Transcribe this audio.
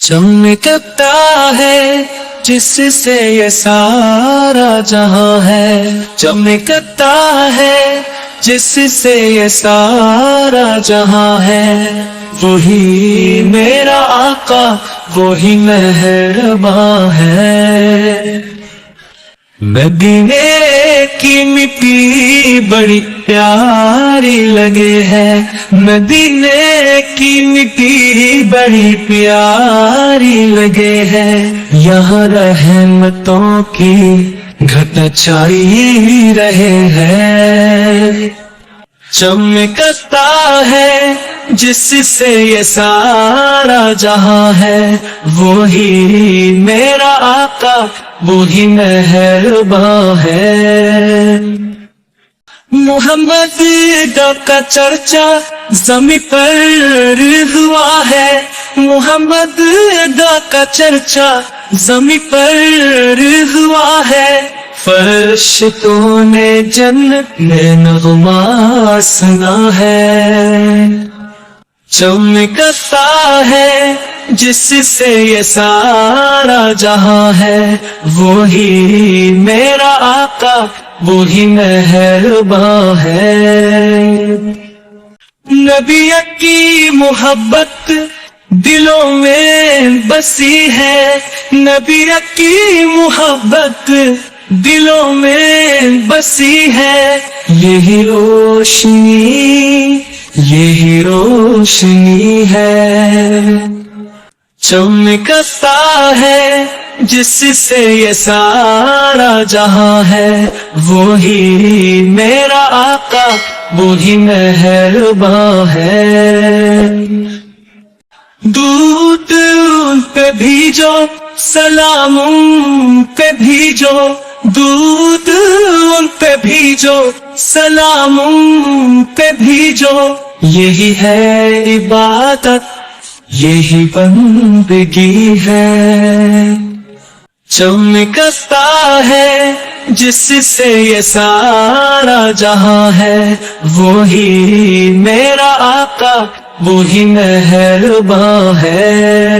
چمکتا ہے جس سے یہ سارا جہاں ہے، چمکتا ہے جس سے یہ سارا جہاں ہے، وہی میرا آقا وہی مہرباں ہے۔ مدینے کی مٹی بڑی پیاری لگے ہے، مدینے کی مٹی بڑی پیاری لگے ہے، یہاں رحمتوں کی گھٹ چھائی رہے ہے۔ چمکتا ہے جس سے یہ سارا جہاں ہے، وہی میرا آقا وہی مہرباں ہے۔ محمد کا چرچا زمین پر ہوا ہے، محمد کا چرچا زمین پر ہوا ہے، فرشتوں نے جنت میں نغمہ سنا ہے۔ چمکتا ہے جس سے یہ سارا جہاں ہے، وہی میرا آقا وہی مہرباں ہے۔ نبی کی محبت دلوں میں بسی ہے، نبی کی محبت دلوں میں بسی ہے، یہی روشنی یہی روشنی ہے۔ چمکتا ہے جس سے یہ سارا جہاں ہے، وہی میرا آقا وہی مہرباں ہے۔ دودھ ان پہ بھیجو سلام ان پہ بھیجو، دودھ ان پہ بھیجو سلام ان پہ بھیجو، یہی ہے عبادت یہی بندگی ہے۔ چمکتا ہے جس سے یہ سارا جہاں ہے، وہی میرا آقا وہی مہرباں ہے۔